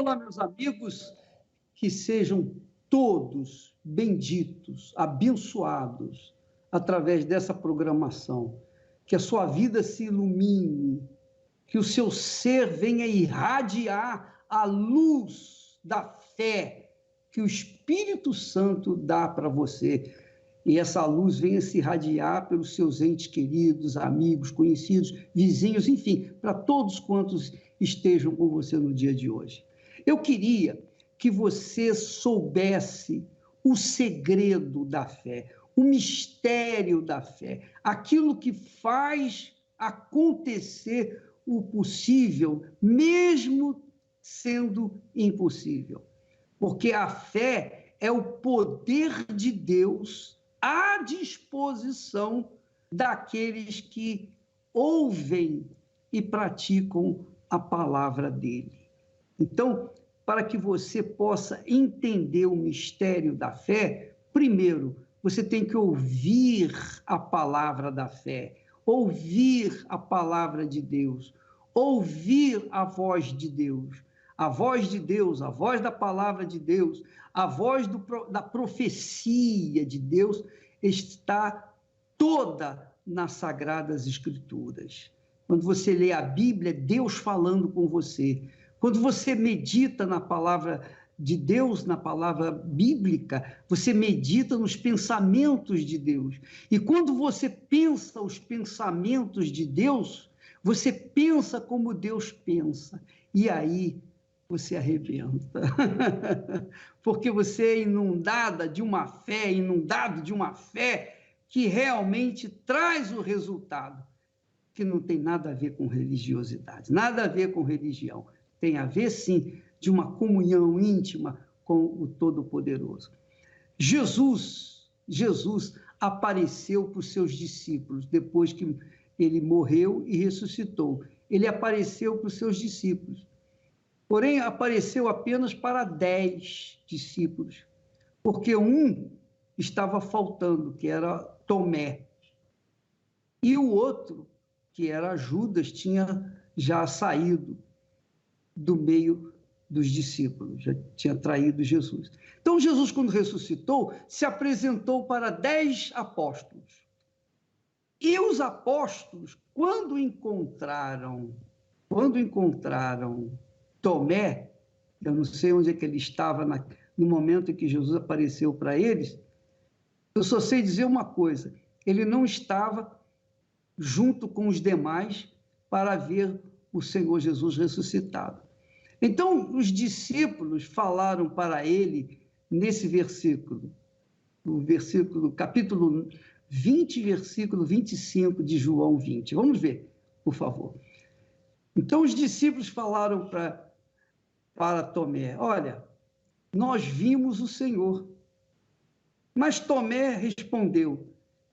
Olá, meus amigos, que sejam todos benditos, abençoados através dessa programação, que a sua vida se ilumine, que o seu ser venha irradiar a luz da fé que o Espírito Santo dá para você. E essa luz venha se irradiar pelos seus entes queridos, amigos, conhecidos, vizinhos, enfim, para todos quantos estejam com você no dia de hoje. Eu queria que você soubesse o segredo da fé, o mistério da fé, aquilo que faz acontecer o possível, mesmo sendo impossível. Porque a fé é o poder de Deus à disposição daqueles que ouvem e praticam a palavra dele. Então, para que você possa entender o mistério da fé, primeiro, você tem que ouvir a palavra da fé, ouvir a palavra de Deus, ouvir a voz de Deus. A voz de Deus, a voz da palavra de Deus, a voz da profecia de Deus está toda nas Sagradas Escrituras. Quando você lê a Bíblia, é Deus falando com você. Quando você medita na palavra de Deus, na palavra bíblica, você medita nos pensamentos de Deus. E quando você pensa os pensamentos de Deus, você pensa como Deus pensa. E aí você arrebenta. Porque você é inundado de uma fé que realmente traz o resultado, que não tem nada a ver com religiosidade, nada a ver com religião. Tem a ver, sim, de uma comunhão íntima com o Todo-Poderoso. Jesus apareceu para os seus discípulos, depois que ele morreu e ressuscitou. Ele apareceu para os seus discípulos. Porém, apareceu apenas para 10 discípulos, porque um estava faltando, que era Tomé. E o outro, que era Judas, tinha já saído do meio dos discípulos, já tinha traído Jesus. Então, Jesus, quando ressuscitou, se apresentou para 10 apóstolos. E os apóstolos, quando encontraram Tomé, eu não sei onde é que ele estava no momento em que Jesus apareceu para eles, eu só sei dizer uma coisa, ele não estava junto com os demais para ver o Senhor Jesus ressuscitado. Então, os discípulos falaram para ele, nesse versículo, capítulo 20, versículo 25 de João 20. Vamos ver, por favor. Então, os discípulos falaram para Tomé, olha, nós vimos o Senhor. Mas Tomé respondeu,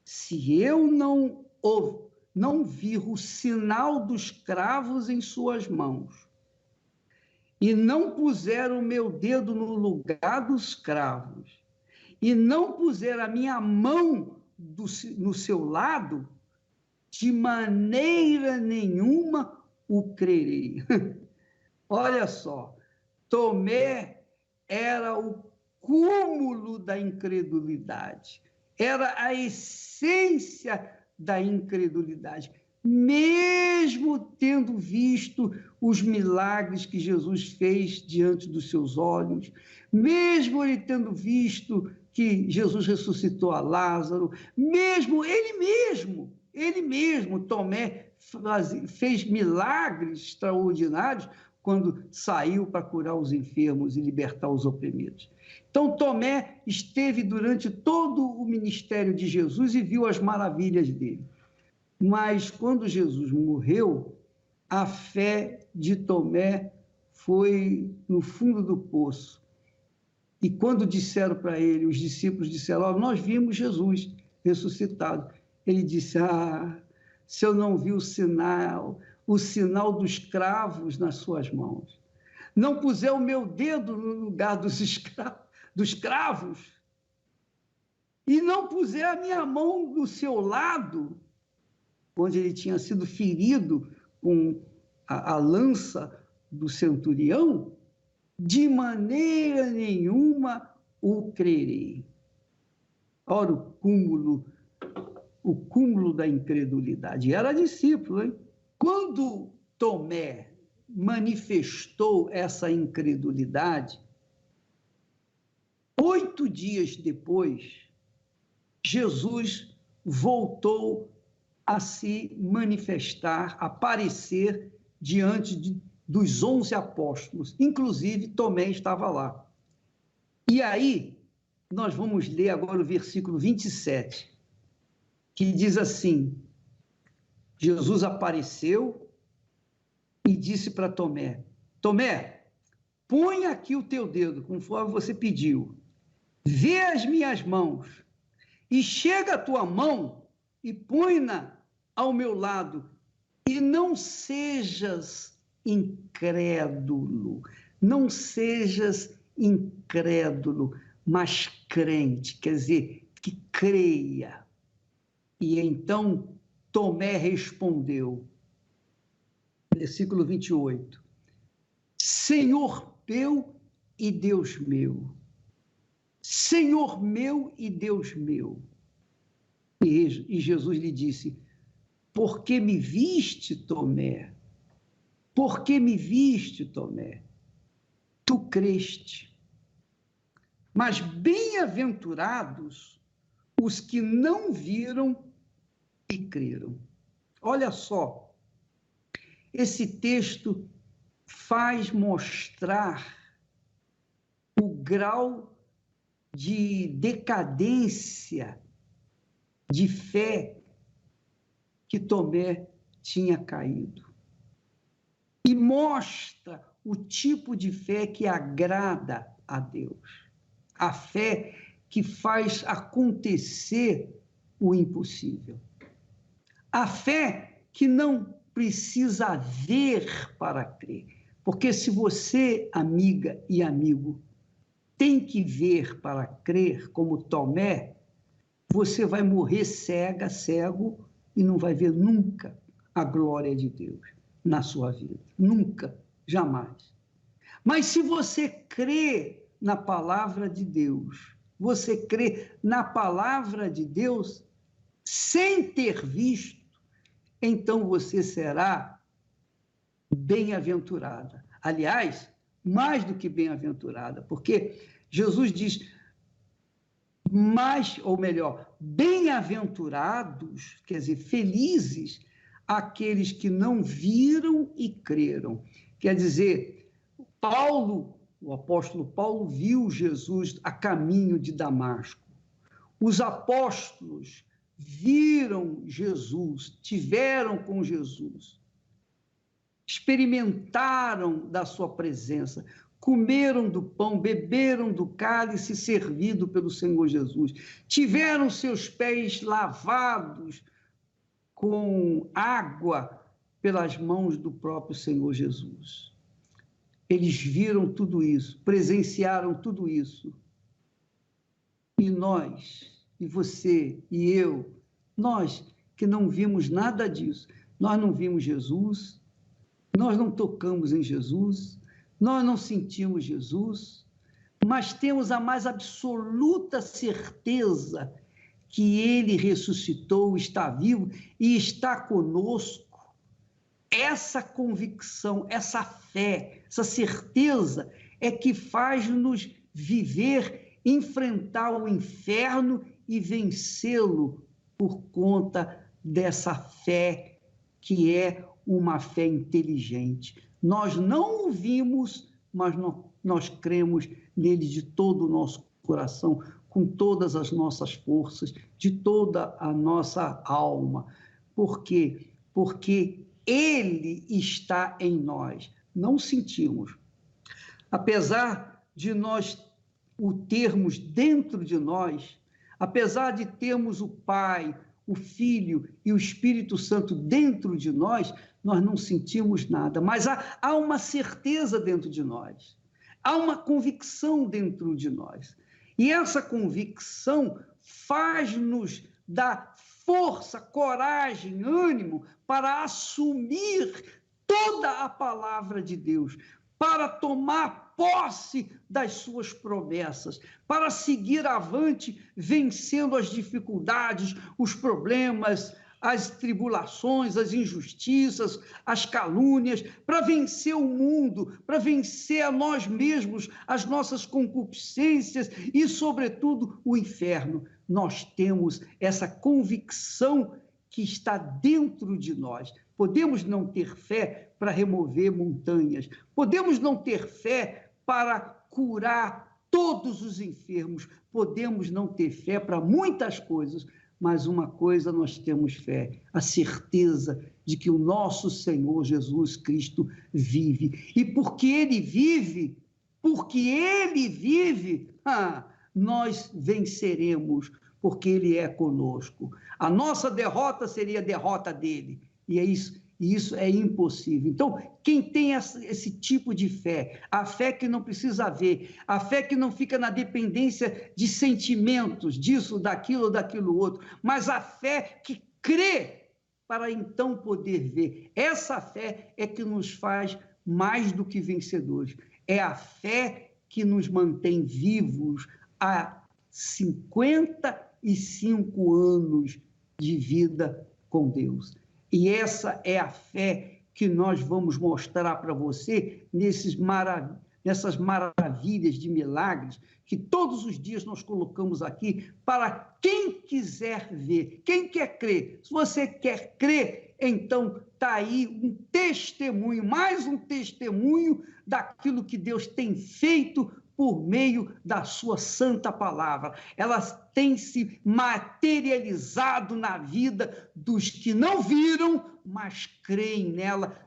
se eu não vir o sinal dos cravos em suas mãos, e não puser o meu dedo no lugar dos cravos, e não puser a minha mão no seu lado, de maneira nenhuma o crerei. Olha só, Tomé era o cúmulo da incredulidade, era a essência da incredulidade. Mesmo tendo visto os milagres que Jesus fez diante dos seus olhos, mesmo ele tendo visto que Jesus ressuscitou a Lázaro, mesmo ele mesmo, Tomé, fez milagres extraordinários quando saiu para curar os enfermos e libertar os oprimidos. Então, Tomé esteve durante todo o ministério de Jesus e viu as maravilhas dele. Mas, quando Jesus morreu, a fé de Tomé foi no fundo do poço. E quando disseram para ele, os discípulos disseram, nós vimos Jesus ressuscitado. Ele disse, se eu não vi o sinal dos cravos nas suas mãos, não puser o meu dedo no lugar dos cravos, e não puser a minha mão no seu lado, onde ele tinha sido ferido com a lança do centurião, de maneira nenhuma o crerei. Ora, o cúmulo da incredulidade. Era discípulo, hein? Quando Tomé manifestou essa incredulidade, 8 dias depois, Jesus voltou a se manifestar, aparecer diante dos 11 apóstolos. Inclusive, Tomé estava lá. E aí, nós vamos ler agora o versículo 27, que diz assim: Jesus apareceu e disse para Tomé: Tomé, põe aqui o teu dedo, conforme você pediu. Vê as minhas mãos e chega a tua mão e põe-na ao meu lado, e não sejas incrédulo, não sejas incrédulo, mas crente, quer dizer, que creia. E então Tomé respondeu, versículo 28, Senhor meu e Deus meu, Senhor meu e Deus meu. E Jesus lhe disse, por que me viste, Tomé? Por que me viste, Tomé? Tu creste. Mas bem-aventurados os que não viram e creram. Olha só, esse texto faz mostrar o grau de decadência de fé que Tomé tinha caído. E mostra o tipo de fé que agrada a Deus. A fé que faz acontecer o impossível. A fé que não precisa ver para crer. Porque se você, amiga e amigo, tem que ver para crer, como Tomé, você vai morrer cego, e não vai ver nunca a glória de Deus na sua vida. Nunca, jamais. Mas se você crê na palavra de Deus, você crê na palavra de Deus sem ter visto, então você será bem-aventurada. Aliás, mais do que bem-aventurada, porque Jesus diz, mais, ou melhor, bem-aventurados, quer dizer, felizes, aqueles que não viram e creram. Quer dizer, o apóstolo Paulo viu Jesus a caminho de Damasco. Os apóstolos viram Jesus, tiveram com Jesus, experimentaram da sua presença, comeram do pão, beberam do cálice servido pelo Senhor Jesus, tiveram seus pés lavados com água pelas mãos do próprio Senhor Jesus. Eles viram tudo isso, presenciaram tudo isso. E nós, e você, e eu, nós que não vimos nada disso, nós não vimos Jesus, nós não tocamos em Jesus, nós não sentimos Jesus, mas temos a mais absoluta certeza que Ele ressuscitou, está vivo e está conosco. Essa convicção, essa fé, essa certeza é que faz-nos viver, enfrentar o inferno e vencê-lo por conta dessa fé que é uma fé inteligente. Nós não o vimos, mas nós cremos nele de todo o nosso coração, com todas as nossas forças, de toda a nossa alma. Por quê? Porque ele está em nós. Não sentimos. Apesar de nós o termos dentro de nós, apesar de termos o Pai, o Filho e o Espírito Santo dentro de nós, nós não sentimos nada, mas há uma certeza dentro de nós, há uma convicção dentro de nós. E essa convicção faz-nos dar força, coragem, ânimo para assumir toda a palavra de Deus, para tomar posse das suas promessas, para seguir avante, vencendo as dificuldades, os problemas, as tribulações, as injustiças, as calúnias, para vencer o mundo, para vencer a nós mesmos, as nossas concupiscências e, sobretudo, o inferno. Nós temos essa convicção que está dentro de nós. Podemos não ter fé para remover montanhas, podemos não ter fé para curar todos os enfermos, podemos não ter fé para muitas coisas, mas uma coisa nós temos fé, a certeza de que o nosso Senhor Jesus Cristo vive. E porque Ele vive, nós venceremos, porque Ele é conosco. A nossa derrota seria a derrota dele, e isso é impossível. Então, quem tem esse tipo de fé, a fé que não precisa ver, a fé que não fica na dependência de sentimentos, disso, daquilo outro, mas a fé que crê para então poder ver. Essa fé é que nos faz mais do que vencedores. É a fé que nos mantém vivos há 55 anos de vida com Deus. E essa é a fé que nós vamos mostrar para você nessas maravilhas de milagres que todos os dias nós colocamos aqui para quem quiser ver, quem quer crer. Se você quer crer, então está aí um testemunho, mais um testemunho daquilo que Deus tem feito por meio da sua santa palavra. Ela tem se materializado na vida dos que não viram, mas creem nela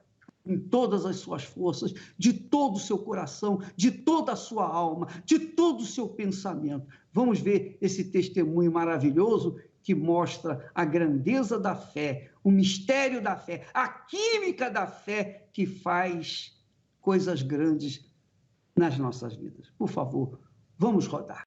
com todas as suas forças, de todo o seu coração, de toda a sua alma, de todo o seu pensamento. Vamos ver esse testemunho maravilhoso que mostra a grandeza da fé, o mistério da fé, a química da fé que faz coisas grandes nas nossas vidas. Por favor, vamos rodar.